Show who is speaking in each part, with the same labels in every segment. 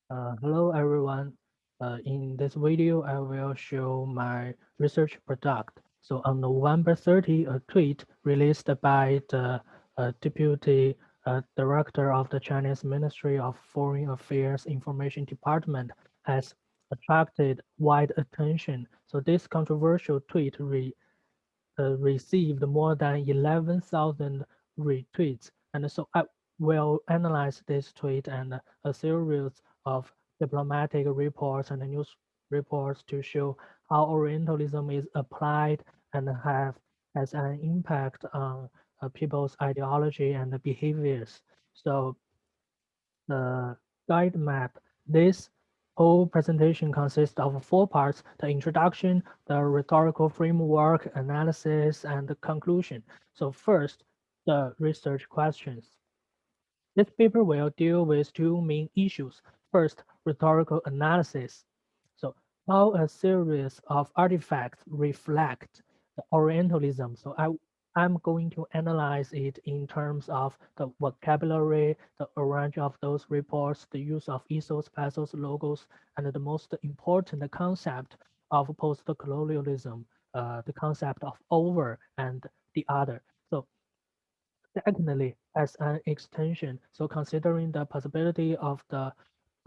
Speaker 1: Hello everyone. In this video, I will show my research product. So on November 30, a tweet released by the Deputy Director of the Chinese Ministry of Foreign Affairs Information Department has attracted wide attention. So this controversial tweet received more than 11,000 retweets. And so I will analyze this tweet and a series of diplomatic reports and news reports to show how Orientalism is applied and has an impact on people's ideology and behaviors. So the guide map. This whole presentation consists of four parts: the introduction, the rhetorical framework, analysis, and the conclusion. So first, the research questions. This paper will deal with two main issues. First, rhetorical analysis. So how a series of artifacts reflect the Orientalism. So I'm going to analyze it in terms of the vocabulary, the range of those reports, the use of ethos, pathos, logos, and the most important concept of post-colonialism, the concept of over and the other. So secondly, as an extension, so considering the possibility of the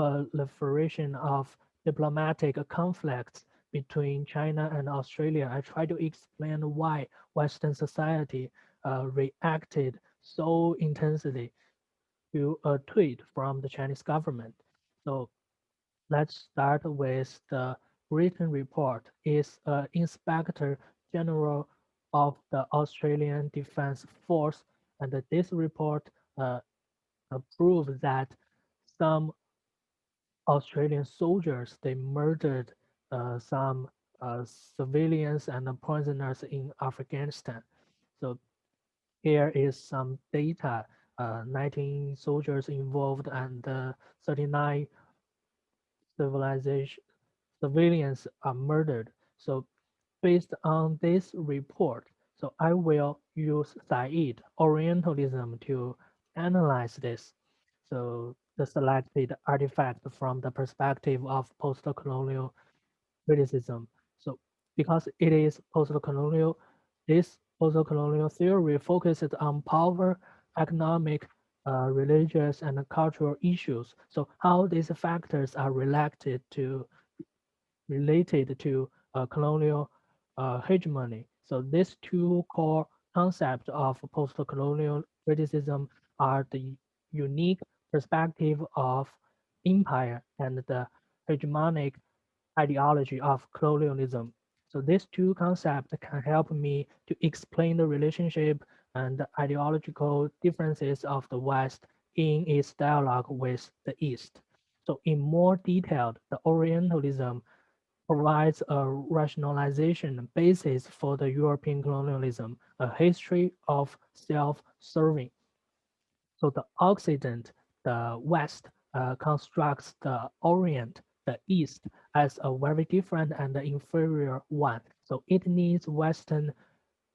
Speaker 1: proliferation of diplomatic conflicts between China and Australia, I try to explain why Western society reacted so intensely to a tweet from the Chinese government. So let's start with the written report. Is Inspector General of the Australian Defence Force, and this report uh, proves that some Australian soldiers they murdered some civilians and prisoners in Afghanistan. So here is some data: 19 soldiers involved and 39 civilization civilians are murdered. So based on this report, so I will use Said Orientalism to analyze this. So the selected artifact from the perspective of post-colonial criticism. So because it is post-colonial, this post-colonial theory focuses on power, economic, religious, and cultural issues. So how these factors are related to colonial hegemony. So these two core concepts of post-colonial criticism are the unique perspective of empire and the hegemonic ideology of colonialism. So these two concepts can help me to explain the relationship and the ideological differences of the West in its dialogue with the East. So in more detail, the Orientalism provides a rationalization basis for the European colonialism, a history of self-serving. So the Occident, the West, constructs the Orient, the East, as a very different and inferior one. So it needs Western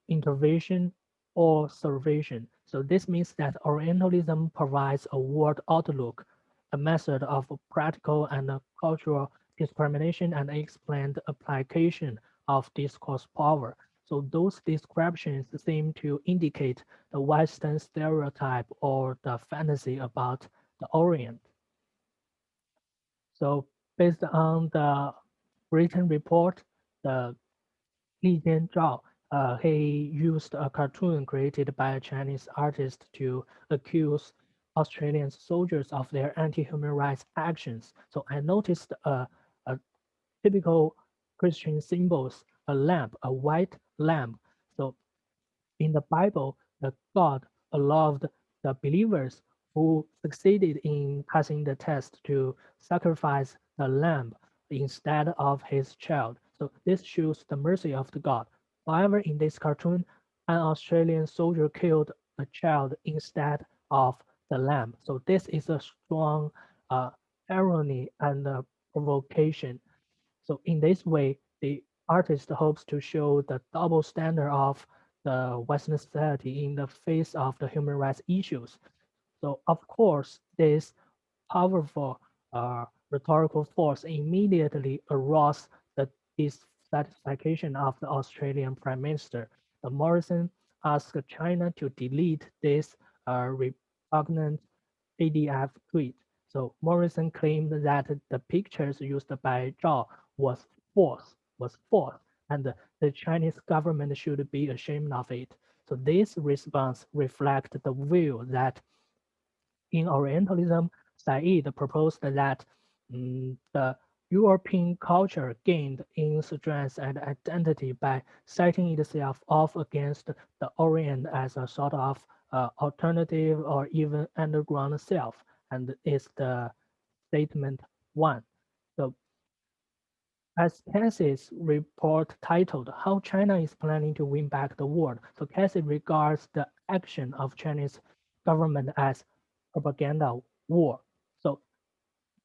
Speaker 1: intervention or salvation. So this means that Orientalism provides a world outlook, a method of practical and cultural discrimination and explained application of discourse power. So those descriptions seem to indicate the Western stereotype or the fantasy about the Orient. So based on the written report, the Li Jianzhao, he used a cartoon created by a Chinese artist to accuse Australian soldiers of their anti-human rights actions. So I noticed a typical Christian symbols, a lamp, a white lamp. So in the Bible, the God allowed the believers who succeeded in passing the test to sacrifice the lamb instead of his child. So this shows the mercy of the God. However, in this cartoon, an Australian soldier killed a child instead of the lamb. So this is a strong uh, irony and provocation. So in this way, the artist hopes to show the double standard of the Western society in the face of the human rights issues. So of course, this powerful rhetorical force immediately aroused the dissatisfaction of the Australian Prime Minister. The Morrison asked China to delete this repugnant ADF tweet. So Morrison claimed that the pictures used by Zhao was false, and the Chinese government should be ashamed of it. So this response reflects the view that in Orientalism, Said proposed that the European culture gained in strength and identity by setting itself off against the Orient as a sort of alternative or even underground self, and it's the statement one. So as Cassie's report titled "How China is Planning to Win Back the World," so Cassie regards the action of Chinese government as propaganda war. So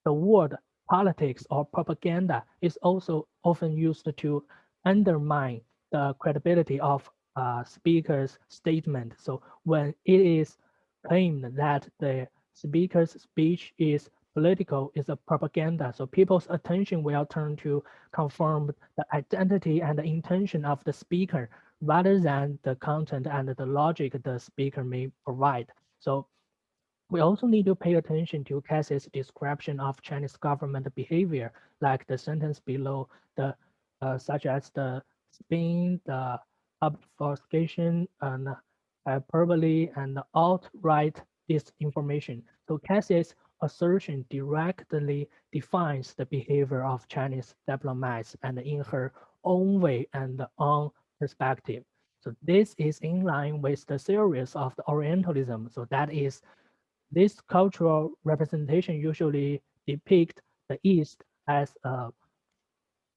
Speaker 1: the word politics or propaganda is also often used to undermine the credibility of a speaker's statement. So when it is claimed that the speaker's speech is political, is a propaganda, so people's attention will turn to confirm the identity and the intention of the speaker rather than the content and the logic the speaker may provide. So we also need to pay attention to Cassie's description of Chinese government behavior, like the sentence below, the such as the spin, the obfuscation, and hyperbole, and outright disinformation. So Cassie's assertion directly defines the behavior of Chinese diplomats and in her own way and own perspective. So this is in line with the theories of the Orientalism. So that is this cultural representation usually depict the East as a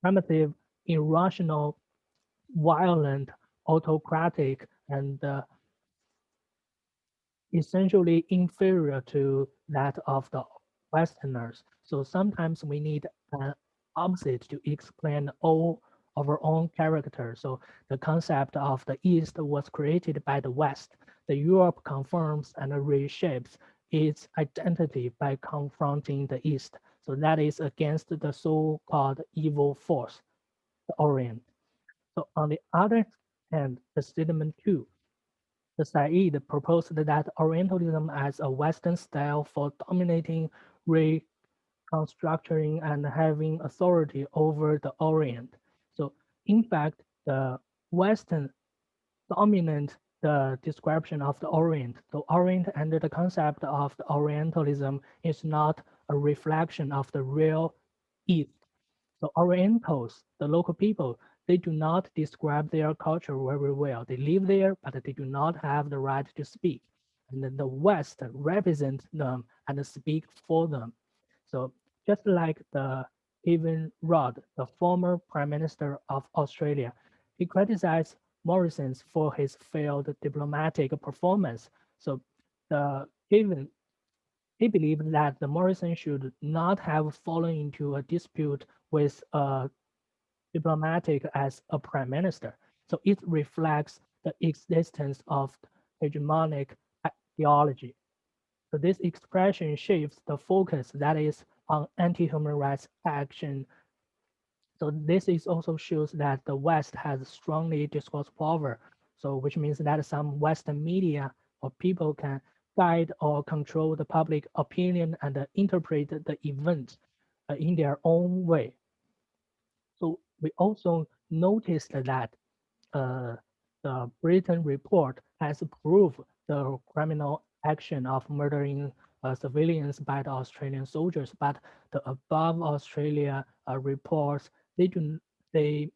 Speaker 1: primitive, irrational, violent, autocratic, and essentially inferior to that of the Westerners. So sometimes we need an opposite to explain all of our own character. So the concept of the East was created by the West. The Europe confirms and reshapes its identity by confronting the East. So that is against the so-called evil force, the Orient. So on the other hand, the statement two, the Said proposed that Orientalism as a Western style for dominating, reconstructing, and having authority over the Orient. So, in fact, the Western dominant the description of the Orient. The Orient and the concept of the Orientalism is not a reflection of the real East. The Orientals, the local people, they do not describe their culture very well. They live there, but they do not have the right to speak. And then the West represent them and speak for them. So just like the Kevin Rudd, the former Prime Minister of Australia, he criticized Morrison for his failed diplomatic performance. So the Kevin he believed that the Morrison should not have fallen into a dispute with a diplomatic as a prime minister. So it reflects the existence of hegemonic ideology. So this expression shifts the focus that is on anti-human rights action. So this is also shows that the West has strongly discourse power. So which means that some Western media or people can guide or control the public opinion and interpret the event in their own way. So we also noticed that uh, the Britain report has proved the criminal action of murdering civilians by the Australian soldiers, but the above Australia reports they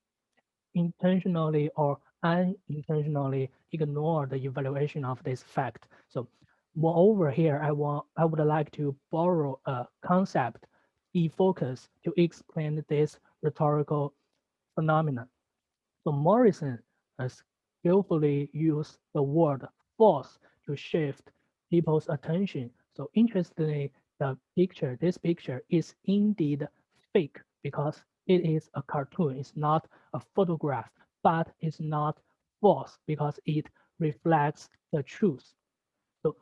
Speaker 1: intentionally or unintentionally ignore the evaluation of this fact. So moreover here I would like to borrow a concept defocus to explain this rhetorical phenomenon. So Morrison skillfully used the word force to shift people's attention. So interestingly, this picture is indeed fake because it is a cartoon. It's not a photograph, but it's not false because it reflects the truth. So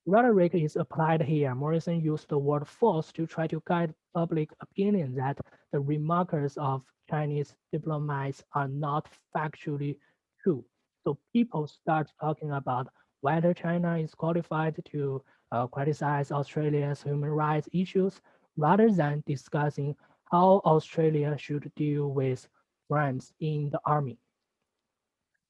Speaker 1: Rhetoric is applied here. Morrison used the word force to try to guide public opinion that the remarks of Chinese diplomats are not factually true. So people start talking about whether China is qualified to criticize Australia's human rights issues rather than discussing how Australia should deal with friends in the army.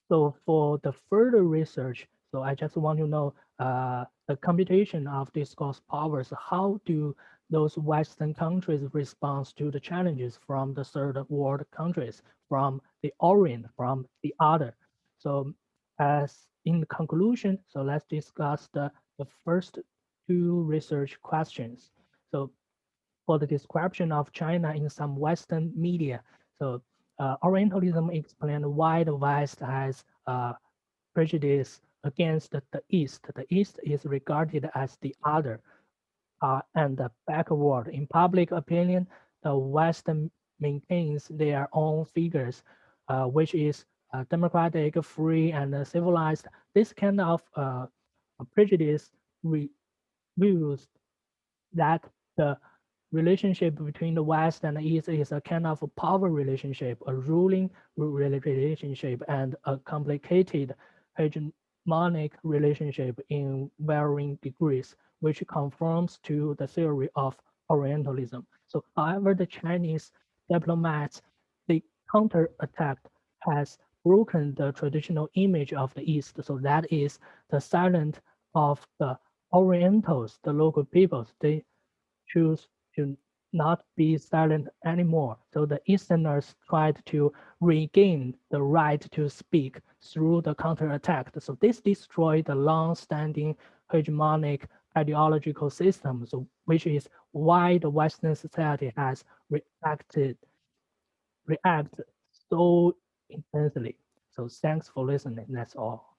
Speaker 1: So for the further research, so I just want to know the computation of discourse powers. How do those Western countries respond to the challenges from the third world countries, from the Orient, from the other? So as in conclusion, so let's discuss the first two research questions. So for the description of China in some Western media. So Orientalism explained why the West has prejudice against the East. The East is regarded as the other and backward. In public opinion, the West maintains their own figures, which is democratic, free, and civilized. This kind of prejudice reveals that the relationship between the West and the East is a kind of a power relationship, a ruling relationship, and a complicated hegemonic relationship in varying degrees, which conforms to the theory of Orientalism. So, however, the Chinese diplomats, the counterattack has broken the traditional image of the East. So that is the silence of the Orientals, the local peoples. They choose to not be silent anymore. So the Easterners tried to regain the right to speak through the counterattack. So this destroyed the long-standing hegemonic ideological system, so which is why the Western society has react so intensely. So thanks for listening. That's all.